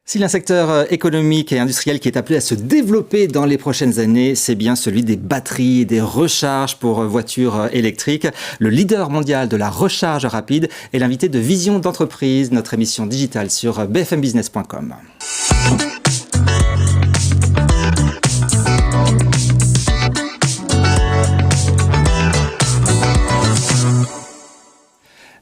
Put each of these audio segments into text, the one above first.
S'il y a un secteur économique et industriel qui est appelé à se développer dans les prochaines années, c'est bien celui des batteries et des recharges pour voitures électriques. Le leader mondial de la recharge rapide est l'invité de Vision d'entreprise, notre émission digitale sur bfmbusiness.com.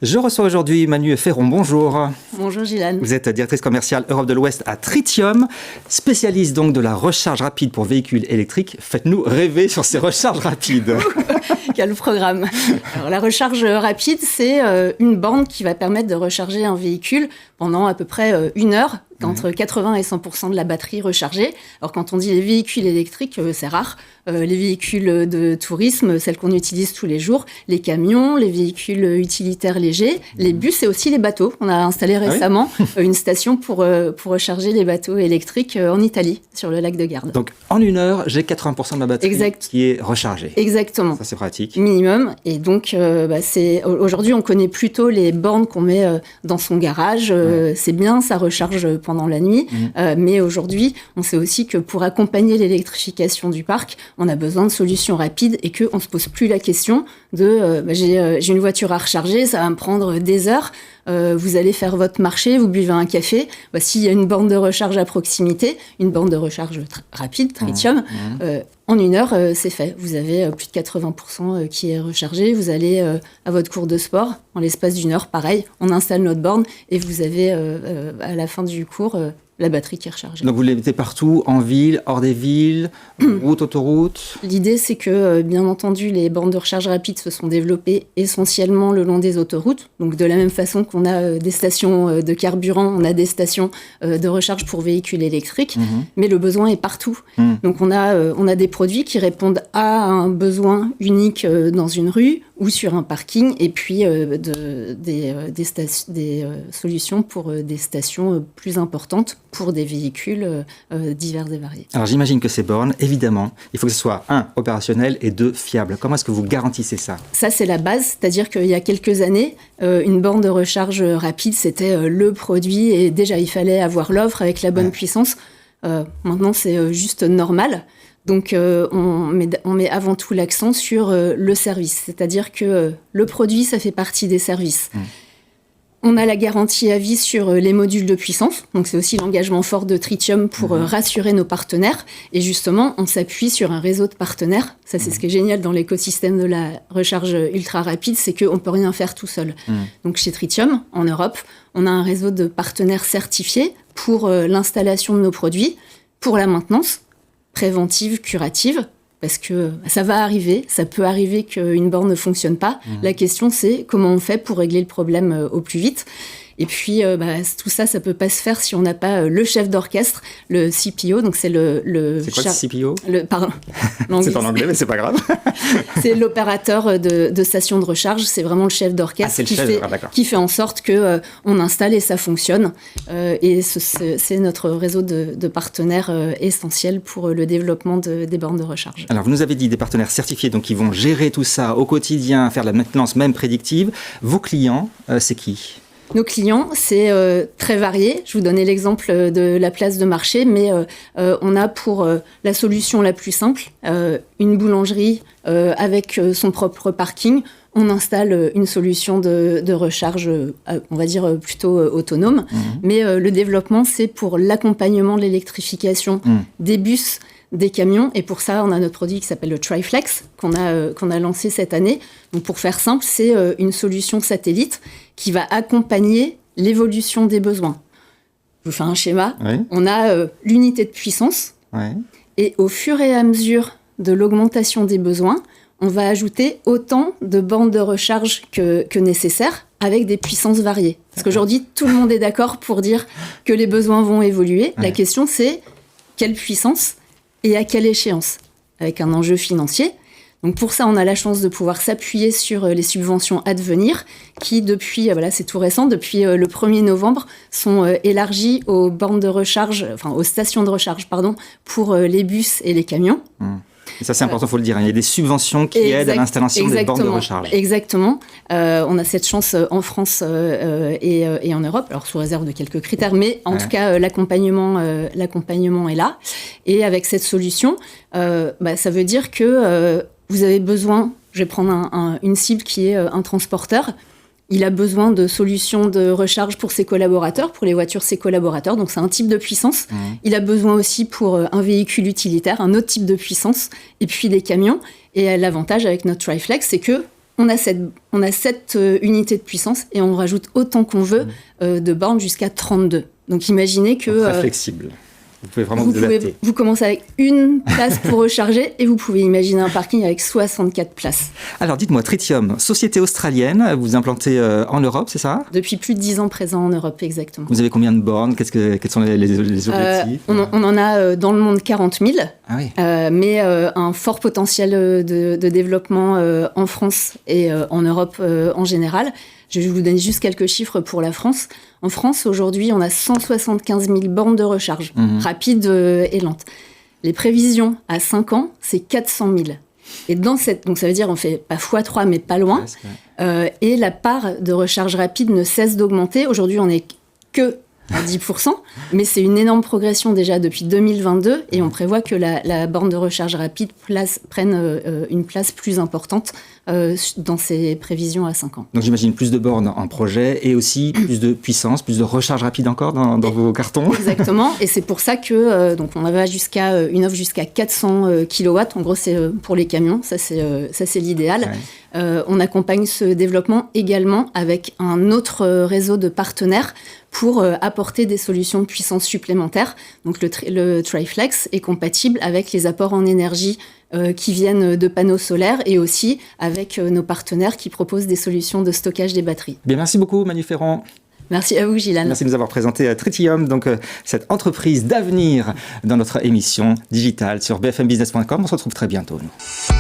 Je reçois aujourd'hui Manu Ferron. Bonjour. Bonjour Gilane. Vous êtes directrice commerciale Europe de l'Ouest à Tritium, spécialiste donc de la recharge rapide pour véhicules électriques. Faites-nous rêver sur ces recharges rapides. Quel programme. Alors, la recharge rapide, c'est une borne qui va permettre de recharger un véhicule pendant à peu près 1 heure, entre 80 et 100% de la batterie rechargée. Alors quand on dit les véhicules électriques, c'est rare. Les véhicules de tourisme, celles qu'on utilise tous les jours, les camions, les véhicules utilitaires légers, les bus et aussi les bateaux. On a installé récemment une station pour recharger les bateaux électriques en Italie, sur le lac de Garde. Donc en 1 heure, j'ai 80% de ma batterie qui est rechargée. Exactement. Ça c'est pratique. Minimum. Et donc aujourd'hui, on connaît plutôt les bornes qu'on met dans son garage. C'est bien, ça recharge pendant la nuit. Mais aujourd'hui, on sait aussi que pour accompagner l'électrification du parc, on a besoin de solutions rapides et qu'on ne se pose plus la question de j'ai une voiture à recharger, ça va me prendre des heures. Vous allez faire votre marché, vous buvez un café. S'il y a une borne de recharge à proximité, une borne de recharge rapide, Tritium, en 1 heure, c'est fait. Vous avez plus de 80% qui est rechargé. Vous allez à votre cours de sport. En l'espace d'1 heure, pareil, on installe notre borne et vous avez à la fin du cours la batterie qui est rechargée. Donc vous les mettez partout, en ville, hors des villes, route, autoroute. L'idée, c'est que, bien entendu, les bornes de recharge rapide se sont développées essentiellement le long des autoroutes. Donc de la même façon qu'on a des stations de carburant, on a des stations de recharge pour véhicules électriques, mais le besoin est partout. Donc on a des produits qui répondent à un besoin unique dans une rue ou sur un parking, et puis des solutions pour des stations plus importantes pour des véhicules divers et variés. Alors j'imagine que ces bornes, évidemment, il faut que ce soit 1, opérationnel et 2, fiable. Comment est-ce que vous garantissez ça ? Ça, c'est la base, c'est-à-dire qu'il y a quelques années, une borne de recharge rapide, c'était le produit, et déjà il fallait avoir l'offre avec la bonne puissance. Maintenant, c'est juste normal. Donc, on met avant tout l'accent sur le service, c'est-à-dire que le produit, ça fait partie des services. On a la garantie à vie sur les modules de puissance, donc c'est aussi l'engagement fort de Tritium pour rassurer nos partenaires. Et justement, on s'appuie sur un réseau de partenaires. Ça, c'est ce qui est génial dans l'écosystème de la recharge ultra rapide, c'est qu'on ne peut rien faire tout seul. Donc chez Tritium, en Europe, on a un réseau de partenaires certifiés pour l'installation de nos produits, pour la maintenance préventive, curative, parce que ça va arriver, ça peut arriver qu'une borne ne fonctionne pas. La question, c'est comment on fait pour régler le problème au plus vite. Et puis, tout ça, ça peut pas se faire si on n'a pas le chef d'orchestre, le CPO. Donc, c'est c'est quoi le CPO ? Pardon. C'est en anglais, mais c'est pas grave. C'est l'opérateur de station de recharge. C'est vraiment le chef d'orchestre qui fait en sorte que on installe et ça fonctionne. Et c'est notre réseau de partenaires essentiels pour le développement des bornes de recharge. Alors, vous nous avez dit des partenaires certifiés, donc qui vont gérer tout ça au quotidien, faire de la maintenance même prédictive. Vos clients, c'est qui ? Nos clients, c'est très varié. Je vous donnais l'exemple de la place de marché, mais on a pour la solution la plus simple, une boulangerie avec son propre parking. On installe une solution de recharge, on va dire, plutôt autonome. Mais le développement, c'est pour l'accompagnement de l'électrification des bus, des camions, et pour ça, on a notre produit qui s'appelle le TriFlex, qu'on a lancé cette année. Donc, pour faire simple, c'est une solution satellite qui va accompagner l'évolution des besoins. Je vous fais un schéma. On a l'unité de puissance, et au fur et à mesure de l'augmentation des besoins, on va ajouter autant de bornes de recharge que nécessaire, avec des puissances variées. Parce qu'aujourd'hui, tout le monde est d'accord pour dire que les besoins vont évoluer. La question, c'est quelle puissance et à quelle échéance, avec un enjeu financier. Donc pour ça, on a la chance de pouvoir s'appuyer sur les subventions Advenir, qui depuis, c'est tout récent, depuis le 1er novembre, sont élargies aux bornes de recharge, aux stations de recharge, pour les bus et les camions. Et ça, c'est important, il faut le dire. Il y a des subventions qui aident à l'installation des bornes de recharge. Exactement. On a cette chance en France et en Europe, alors sous réserve de quelques critères, mais en tout cas, l'accompagnement est là. Et avec cette solution, ça veut dire que vous avez besoin, je vais prendre une cible qui est un transporteur. Il a besoin de solutions de recharge pour ses collaborateurs, pour les voitures ses collaborateurs. Donc, c'est un type de puissance. Il a besoin aussi pour un véhicule utilitaire, un autre type de puissance, et puis des camions. Et l'avantage avec notre TriFlex, c'est que on a cette unité de puissance et on rajoute autant qu'on veut de bornes jusqu'à 32. Donc, imaginez que... Très flexible. Vous pouvez vraiment vous adapter. Vous commencez avec une place pour recharger et vous pouvez imaginer un parking avec 64 places. Alors dites-moi, Tritium, société australienne, vous implantez en Europe, c'est ça ? Depuis plus de 10 ans présent en Europe, exactement. Vous avez combien de bornes ? Quels sont les objectifs ? On en a dans le monde 40 000, mais un fort potentiel de développement en France et en Europe en général. Je vais vous donner juste quelques chiffres pour la France. En France, aujourd'hui, on a 175 000 bornes de recharge, rapides et lentes. Les prévisions à 5 ans, c'est 400 000. Et donc ça veut dire on fait pas x3, mais pas loin. Et la part de recharge rapide ne cesse d'augmenter. Aujourd'hui, on n'est que à 10%, mais c'est une énorme progression déjà depuis 2022 et on prévoit que la borne de recharge rapide prenne une place plus importante dans ses prévisions à 5 ans. Donc j'imagine plus de bornes en projet et aussi plus de puissance, plus de recharge rapide encore dans vos cartons. Exactement, et c'est pour ça que donc on va jusqu'à une offre jusqu'à 400 kW. En gros, c'est pour les camions, ça c'est l'idéal. On accompagne ce développement également avec un autre réseau de partenaires pour apporter des solutions de puissance supplémentaires. Donc le TriFlex est compatible avec les apports en énergie qui viennent de panneaux solaires et aussi avec nos partenaires qui proposent des solutions de stockage des batteries. Bien, merci beaucoup Manu Ferrand. Merci à vous, Gilles. Merci de nous avoir présenté Tritium, donc cette entreprise d'avenir dans notre émission digitale sur bfmbusiness.com. On se retrouve très bientôt. Nous.